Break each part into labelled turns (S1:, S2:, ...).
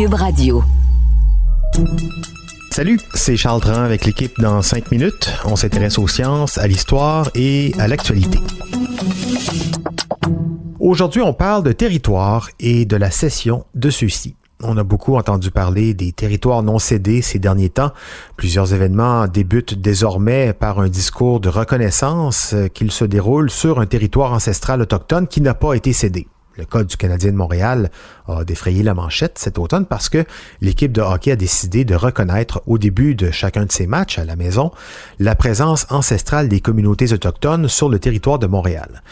S1: Cube Radio.
S2: Salut, c'est Charles Dran avec l'équipe dans 5 minutes. On s'intéresse aux sciences, à l'histoire et à l'actualité. Aujourd'hui, on parle de territoire et de la cession de ceux-ci. On a beaucoup entendu parler des territoires non cédés ces derniers temps. Plusieurs événements débutent désormais par un discours de reconnaissance qu'il se déroule sur un territoire ancestral autochtone qui n'a pas été cédé. Le cas du Canadien de Montréal a défrayé la manchette cet automne parce que l'équipe de hockey a décidé de reconnaître au début de chacun de ses matchs à la maison la présence ancestrale des communautés autochtones sur le territoire de Montréal.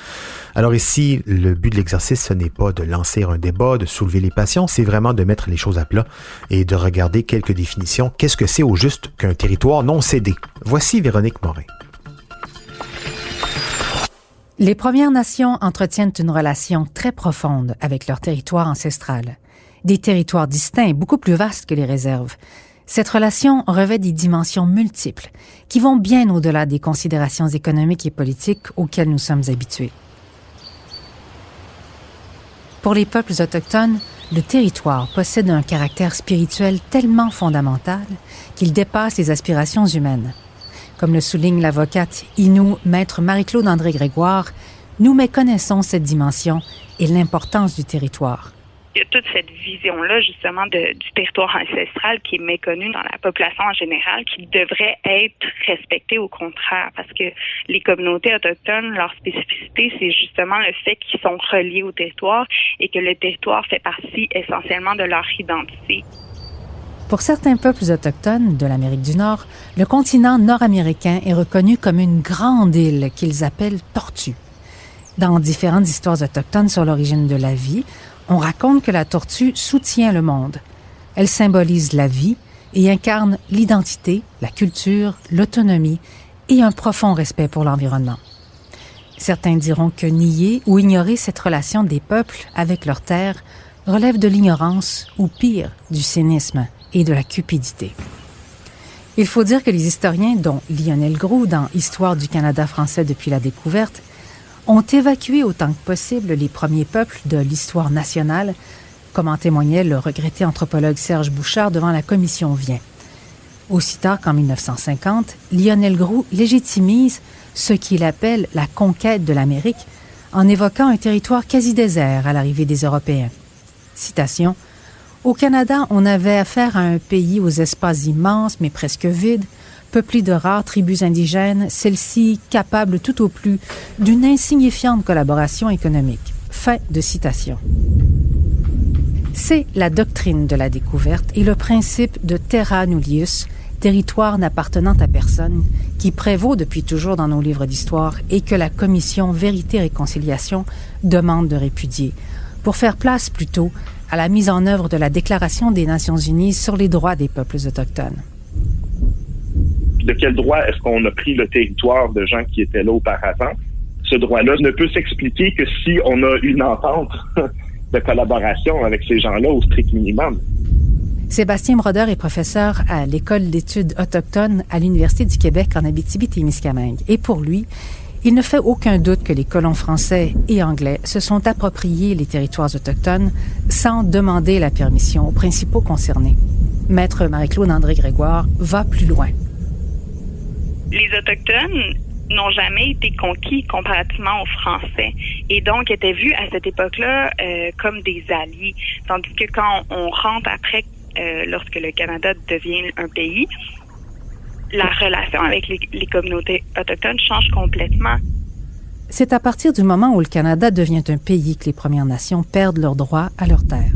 S2: Alors ici, le but de l'exercice, ce n'est pas de lancer un débat, de soulever les passions, c'est vraiment de mettre les choses à plat et de regarder quelques définitions. Qu'est-ce que c'est au juste qu'un territoire non cédé? Voici Véronique Morin.
S3: Les Premières Nations entretiennent une relation très profonde avec leur territoire ancestral. Des territoires distincts, beaucoup plus vastes que les réserves. Cette relation revêt des dimensions multiples qui vont bien au-delà des considérations économiques et politiques auxquelles nous sommes habitués. Pour les peuples autochtones, le territoire possède un caractère spirituel tellement fondamental qu'il dépasse les aspirations humaines. Comme le souligne l'avocate Innu, maître Marie-Claude André-Grégoire, nous méconnaissons cette dimension et l'importance du territoire.
S4: Il y a toute cette vision-là, justement, du territoire ancestral qui est méconnue dans la population en général, qui devrait être respectée au contraire, parce que les communautés autochtones, leur spécificité, c'est justement le fait qu'ils sont reliés au territoire et que le territoire fait partie essentiellement de leur identité.
S3: Pour certains peuples autochtones de l'Amérique du Nord, le continent nord-américain est reconnu comme une grande île qu'ils appellent tortue. Dans différentes histoires autochtones sur l'origine de la vie, on raconte que la tortue soutient le monde. Elle symbolise la vie et incarne l'identité, la culture, l'autonomie et un profond respect pour l'environnement. Certains diront que nier ou ignorer cette relation des peuples avec leur terre relève de l'ignorance ou pire, du cynisme et de la cupidité. Il faut dire que les historiens, dont Lionel Groulx dans Histoire du Canada français depuis la découverte, ont évacué autant que possible les premiers peuples de l'histoire nationale, comme en témoignait le regretté anthropologue Serge Bouchard devant la commission Vien. Aussi tard qu'en 1950, Lionel Groulx légitimise ce qu'il appelle la conquête de l'Amérique en évoquant un territoire quasi désert à l'arrivée des Européens. Citation: « Au Canada, on avait affaire à un pays aux espaces immenses mais presque vides, peuplé de rares tribus indigènes, celles-ci capables tout au plus d'une insignifiante collaboration économique. » Fin de citation. C'est la doctrine de la découverte et le principe de terra nullius, territoire n'appartenant à personne, qui prévaut depuis toujours dans nos livres d'histoire et que la commission Vérité-Réconciliation demande de répudier, pour faire place plutôt à la mise en œuvre de la Déclaration des Nations unies sur les droits des peuples autochtones.
S5: De quel droit est-ce qu'on a pris le territoire de gens qui étaient là auparavant? Ce droit-là ne peut s'expliquer que si on a une entente de collaboration avec ces gens-là au strict minimum.
S3: Sébastien Brodeur est professeur à l'École d'études autochtones à l'Université du Québec en Abitibi-Témiscamingue. Et pour lui, il ne fait aucun doute que les colons français et anglais se sont appropriés les territoires autochtones sans demander la permission aux principaux concernés. Maître Marie-Claude André-Grégoire va plus loin.
S4: Les Autochtones n'ont jamais été conquis comparativement aux Français et donc étaient vus à cette époque-là comme des alliés. Tandis que quand on rentre après, lorsque le Canada devient un pays, la relation avec les communautés autochtones change complètement.
S3: C'est à partir du moment où le Canada devient un pays que les Premières Nations perdent leurs droits à leurs terres.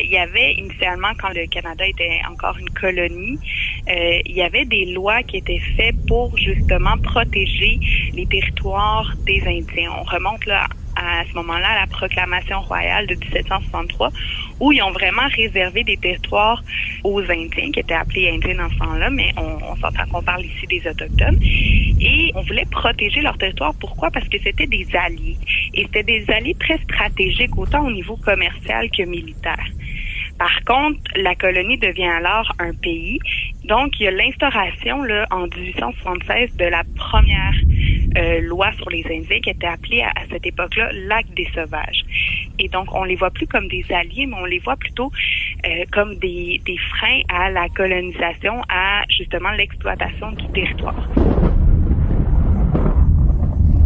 S4: Il y avait initialement, quand le Canada était encore une colonie, il y avait des lois qui étaient faites pour justement protéger les territoires des Indiens. On remonte là à ce moment-là à la proclamation royale de 1763, où ils ont vraiment réservé des territoires aux Indiens, qui étaient appelés Indiens dans ce temps-là, mais on s'entend qu'on parle ici des Autochtones. Et on voulait protéger leur territoire. Pourquoi? Parce que c'était des alliés. Et c'était des alliés très stratégiques, autant au niveau commercial que militaire. Par contre, la colonie devient alors un pays. Donc, il y a l'instauration là, en 1876 de la première loi sur les Indiens qui était appelée à cette époque-là l'Acte des Sauvages. Et donc, on les voit plus comme des alliés, mais on les voit plutôt comme des freins à la colonisation, à justement l'exploitation du territoire.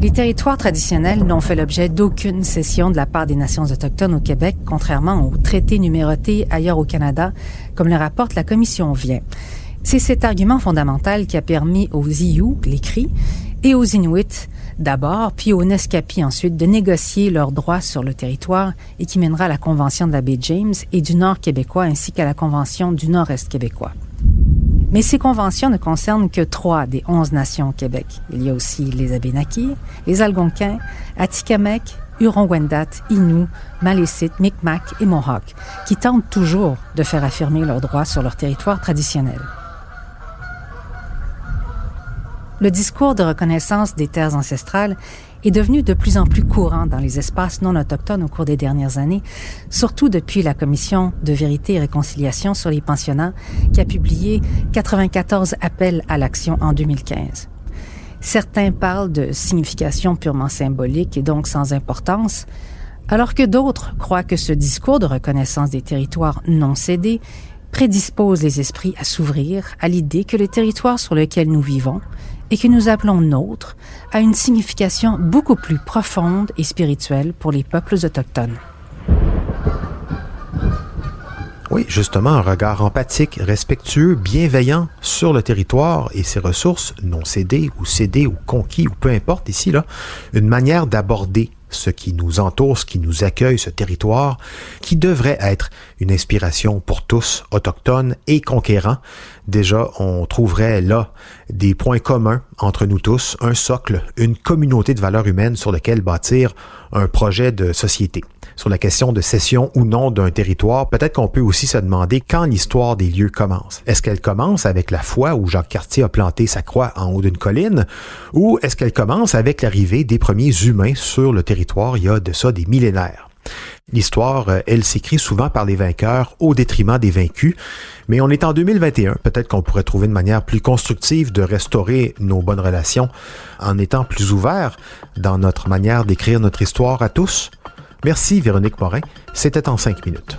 S3: Les territoires traditionnels n'ont fait l'objet d'aucune cession de la part des nations autochtones au Québec, contrairement aux traités numérotés ailleurs au Canada, comme le rapporte la Commission Vien. C'est cet argument fondamental qui a permis aux Sioux, les Cris, et aux Inuits d'abord, puis aux Naskapi ensuite, de négocier leurs droits sur le territoire et qui mènera à la Convention de la baie James et du Nord québécois ainsi qu'à la Convention du Nord-Est québécois. Mais ces conventions ne concernent que 3 des 11 nations au Québec. Il y a aussi les Abénaquis, les Algonquins, Atikamekw, Huron-Wendat, Innu, Malécite, Micmac et Mohawk, qui tentent toujours de faire affirmer leurs droits sur leur territoire traditionnel. Le discours de reconnaissance des terres ancestrales est devenu de plus en plus courant dans les espaces non autochtones au cours des dernières années, surtout depuis la Commission de vérité et réconciliation sur les pensionnats qui a publié 94 appels à l'action en 2015. Certains parlent de signification purement symbolique et donc sans importance, alors que d'autres croient que ce discours de reconnaissance des territoires non cédés prédispose les esprits à s'ouvrir à l'idée que le territoire sur lequel nous vivons et que nous appelons nôtre a une signification beaucoup plus profonde et spirituelle pour les peuples autochtones.
S2: Oui, justement, un regard empathique, respectueux, bienveillant sur le territoire et ses ressources, non cédées ou conquis ou peu importe ici, là, une manière d'aborder ce qui nous entoure, ce qui nous accueille, ce territoire, qui devrait être une inspiration pour tous, autochtones et conquérants. Déjà, on trouverait là des points communs entre nous tous, un socle, une communauté de valeurs humaines sur laquelle bâtir un projet de société. Sur la question de cession ou non d'un territoire, peut-être qu'on peut aussi se demander quand l'histoire des lieux commence. Est-ce qu'elle commence avec la fois où Jacques Cartier a planté sa croix en haut d'une colline, ou est-ce qu'elle commence avec l'arrivée des premiers humains sur le territoire il y a de ça des millénaires? L'histoire, elle s'écrit souvent par les vainqueurs au détriment des vaincus, mais on est en 2021. Peut-être qu'on pourrait trouver une manière plus constructive de restaurer nos bonnes relations en étant plus ouverts dans notre manière d'écrire notre histoire à tous. Merci Véronique Morin, c'était en 5 minutes.